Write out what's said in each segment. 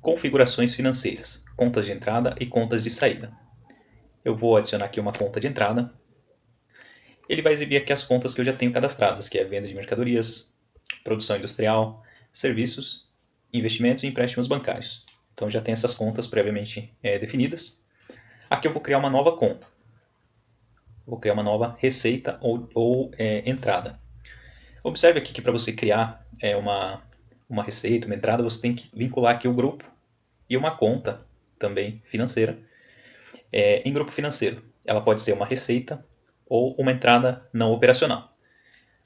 configurações financeiras, contas de entrada e contas de saída. Eu vou adicionar aqui uma conta de entrada. Ele vai exibir aqui as contas que eu já tenho cadastradas, que é venda de mercadorias, produção industrial, serviços, investimentos e empréstimos bancários. Então já tem essas contas previamente definidas. Aqui eu vou criar uma nova conta. Vou criar uma nova receita ou entrada. Observe aqui que para você criar uma receita, uma entrada, você tem que vincular aqui o grupo e uma conta também financeira. Em grupo financeiro, ela pode ser uma receita ou uma entrada não operacional.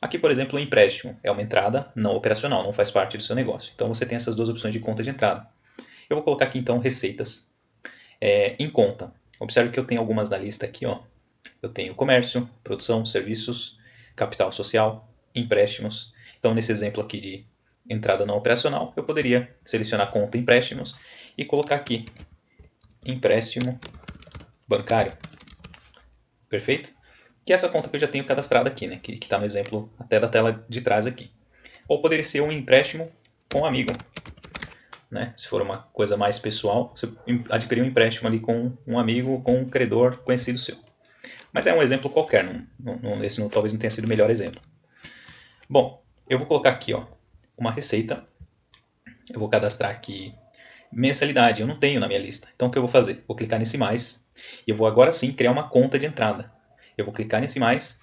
Aqui, por exemplo, o empréstimo é uma entrada não operacional, não faz parte do seu negócio. Então você tem essas duas opções de conta de entrada. Eu vou colocar aqui então receitas em conta. Observe que eu tenho algumas na lista aqui. Ó. Eu tenho comércio, produção, serviços, capital social, empréstimos. Então nesse exemplo aqui de entrada não operacional, eu poderia selecionar conta empréstimos e colocar aqui empréstimo bancário. Perfeito? Que é essa conta que eu já tenho cadastrada aqui, né? Que está no exemplo até da tela de trás aqui. Ou poderia ser um empréstimo com um amigo. Né? Se for uma coisa mais pessoal, você adquirir um empréstimo ali com um amigo, com um credor conhecido seu. Mas é um exemplo qualquer, esse talvez não tenha sido o melhor exemplo. Bom, eu vou colocar aqui ó, uma receita. Eu vou cadastrar aqui mensalidade, eu não tenho na minha lista. Então o que eu vou fazer? Vou clicar nesse mais e eu vou agora sim criar uma conta de entrada. Eu vou clicar nesse mais,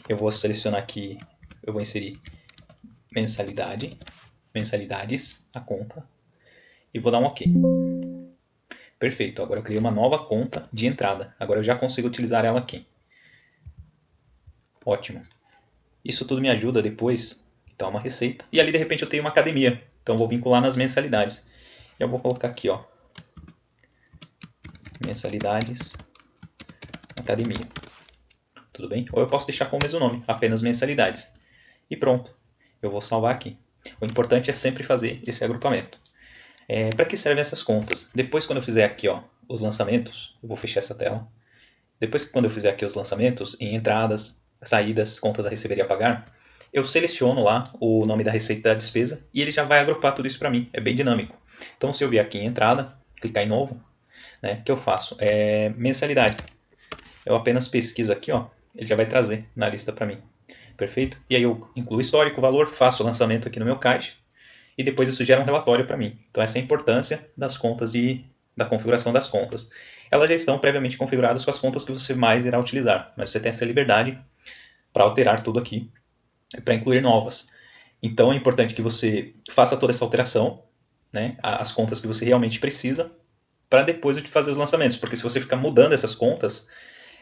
eu vou selecionar aqui, eu vou inserir mensalidade, mensalidades, a conta, e vou dar um OK. Perfeito, agora eu criei uma nova conta de entrada. Agora eu já consigo utilizar ela aqui. Ótimo. Isso tudo me ajuda depois, então uma receita. E ali de repente eu tenho uma academia, então eu vou vincular nas mensalidades. Eu vou colocar aqui, ó, mensalidades, academia. Tudo bem? Ou eu posso deixar com o mesmo nome, apenas mensalidades. E pronto, eu vou salvar aqui. O importante é sempre fazer esse agrupamento. Para que servem essas contas? Depois quando eu fizer aqui ó, os lançamentos, eu vou fechar essa tela. Depois quando eu fizer aqui os lançamentos, em entradas, saídas, contas a receber e a pagar, eu seleciono lá o nome da receita da despesa e ele já vai agrupar tudo isso para mim. É bem dinâmico. Então se eu vier aqui em entrada, clicar em novo, né, o que eu faço? Mensalidade. Eu apenas pesquiso aqui, ó, ele já vai trazer na lista para mim. Perfeito? E aí eu incluo o histórico, o valor, faço o lançamento aqui no meu caixa e depois isso gera um relatório para mim. Então essa é a importância das contas da configuração das contas. Elas já estão previamente configuradas com as contas que você mais irá utilizar, mas você tem essa liberdade para alterar tudo aqui, para incluir novas. Então é importante que você faça toda essa alteração, né, as contas que você realmente precisa, para depois de fazer os lançamentos, porque se você ficar mudando essas contas,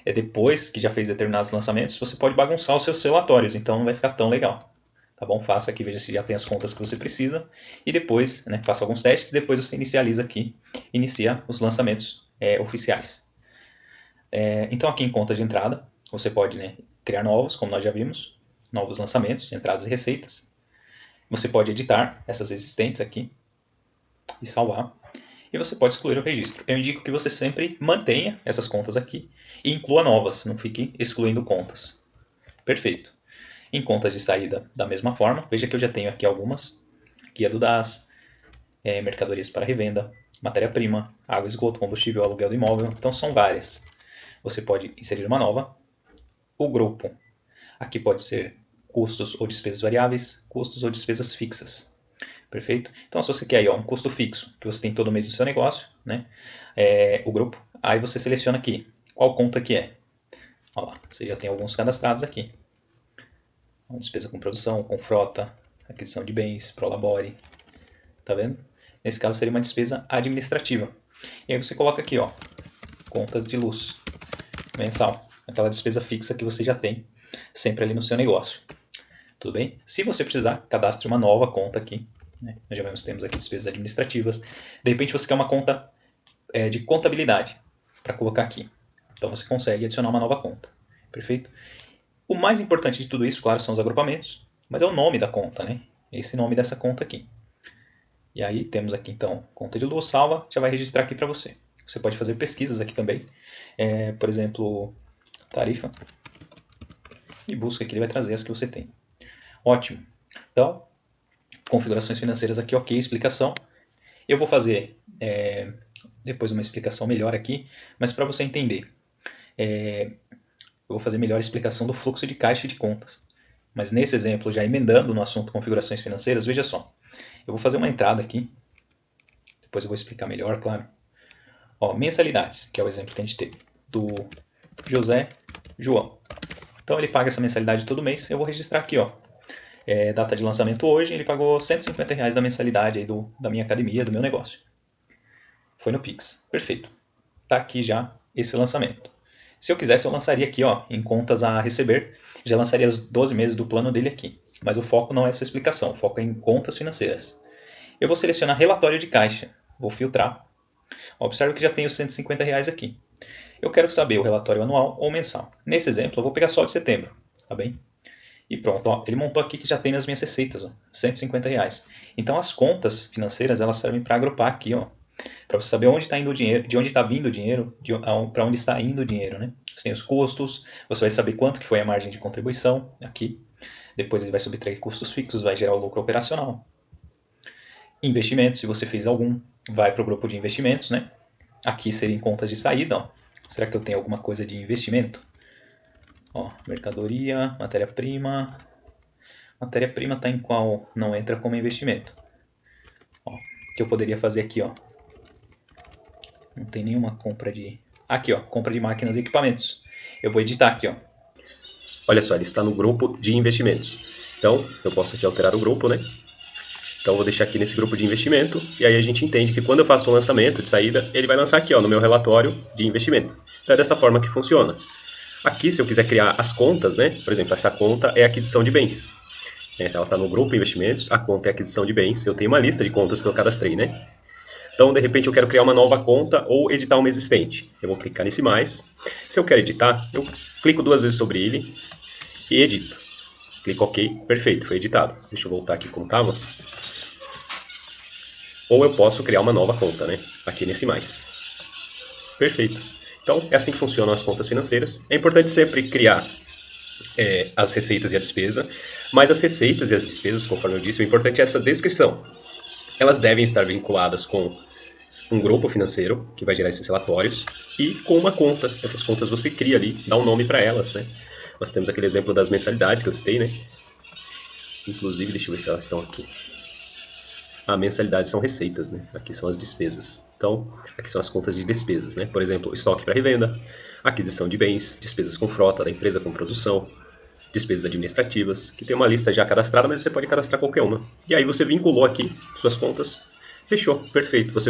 depois que já fez determinados lançamentos, você pode bagunçar os seus relatórios, então não vai ficar tão legal. Tá bom? Faça aqui, veja se já tem as contas que você precisa e depois, né, faça alguns testes e depois você inicializa aqui, inicia os lançamentos oficiais. Então aqui em conta de entrada, você pode, né, criar novos, como nós já vimos, novos lançamentos, entradas e receitas. Você pode editar essas existentes aqui e salvar. E você pode excluir o registro. Eu indico que você sempre mantenha essas contas aqui e inclua novas, não fique excluindo contas. Perfeito. Em contas de saída, da mesma forma, veja que eu já tenho aqui algumas. Guia do DAS, mercadorias para revenda, matéria-prima, água, esgoto, combustível, aluguel do imóvel. Então são várias. Você pode inserir uma nova. O grupo, aqui pode ser custos ou despesas variáveis, custos ou despesas fixas. Perfeito? Então se você quer aí, ó, um custo fixo, que você tem todo mês no seu negócio, né? O grupo, aí você seleciona aqui, qual conta que é. Olha lá, você já tem alguns cadastrados aqui. Uma despesa com produção, com frota, aquisição de bens, prolabore. Tá vendo? Nesse caso seria uma despesa administrativa. E aí você coloca aqui, ó, contas de luz mensal, aquela despesa fixa que você já tem sempre ali no seu negócio. Tudo bem? Se você precisar, cadastre uma nova conta aqui. Né? Nós já vemos que temos aqui despesas administrativas. De repente você quer uma conta de contabilidade para colocar aqui. Então você consegue adicionar uma nova conta. Perfeito? O mais importante de tudo isso, claro, são os agrupamentos, mas é o nome da conta, né? Esse nome dessa conta aqui. E aí temos aqui então conta de luz, salva, já vai registrar aqui para você. Você pode fazer pesquisas aqui também, por exemplo, tarifa, e busca aqui, ele vai trazer as que você tem. Ótimo. Então, configurações financeiras aqui, ok, explicação. Eu vou fazer depois uma explicação melhor aqui, mas para você entender, eu vou fazer melhor a explicação do fluxo de caixa e de contas. Mas nesse exemplo, já emendando no assunto configurações financeiras, veja só. Eu vou fazer uma entrada aqui, depois eu vou explicar melhor, claro. Ó, mensalidades, que é o exemplo que a gente teve, do José João. Então ele paga essa mensalidade todo mês, eu vou registrar aqui, ó. Data de lançamento hoje, ele pagou R$150 da mensalidade aí da minha academia, do meu negócio. Foi no Pix, perfeito. Tá aqui já esse lançamento. Se eu quisesse, eu lançaria aqui, ó, em contas a receber, já lançaria os 12 meses do plano dele aqui. Mas o foco não é essa explicação, o foco é em contas financeiras. Eu vou selecionar relatório de caixa, vou filtrar. Observe que já tenho R$150 aqui. Eu quero saber o relatório anual ou mensal. Nesse exemplo, eu vou pegar só de setembro, tá bem? E pronto, ó, ele montou aqui que já tem nas minhas receitas, ó, R$150. Então as contas financeiras, elas servem para agrupar aqui, ó, para você saber onde está indo o dinheiro, de onde está vindo o dinheiro, para onde está indo o dinheiro, né? Você tem os custos, você vai saber quanto que foi a margem de contribuição aqui. Depois ele vai subtrair custos fixos, vai gerar o lucro operacional. Investimentos, se você fez algum, vai para o grupo de investimentos, né? Aqui seria em contas de saída, ó. Será que eu tenho alguma coisa de investimento? Ó, mercadoria, matéria-prima. Matéria-prima está em qual não entra como investimento. Ó, o que eu poderia fazer aqui, ó. Não tem nenhuma compra de... Aqui, ó, compra de máquinas e equipamentos. Eu vou editar aqui, ó. Olha só, ele está no grupo de investimentos. Então, eu posso aqui alterar o grupo, né? Então, eu vou deixar aqui nesse grupo de investimento. E aí a gente entende que quando eu faço um lançamento de saída, ele vai lançar aqui, ó, no meu relatório de investimento. Então, é dessa forma que funciona. Aqui, se eu quiser criar as contas, né? Por exemplo, essa conta é aquisição de bens. Ela está no grupo investimentos, a conta é aquisição de bens. Eu tenho uma lista de contas que eu cadastrei, né? Então, de repente, eu quero criar uma nova conta ou editar uma existente. Eu vou clicar nesse mais. Se eu quero editar, eu clico 2 vezes sobre ele e edito. Clico OK, perfeito, foi editado. Deixa eu voltar aqui como estava. Ou eu posso criar uma nova conta, né? Aqui nesse mais. Perfeito. Então, é assim que funcionam as contas financeiras. É importante sempre criar as receitas e a despesa, mas as receitas e as despesas, conforme eu disse, o importante é essa descrição. Elas devem estar vinculadas com um grupo financeiro, que vai gerar esses relatórios, e com uma conta. Essas contas você cria ali, dá um nome para elas, né? Nós temos aquele exemplo das mensalidades que eu citei, né? Inclusive, deixa eu ver se elas são aqui. Mensalidades são receitas, né? Aqui são as despesas. Então, aqui são as contas de despesas, né? Por exemplo, estoque para revenda, aquisição de bens, despesas com frota da empresa com produção, despesas administrativas, que tem uma lista já cadastrada, mas você pode cadastrar qualquer uma. E aí você vinculou aqui suas contas, fechou, perfeito. Você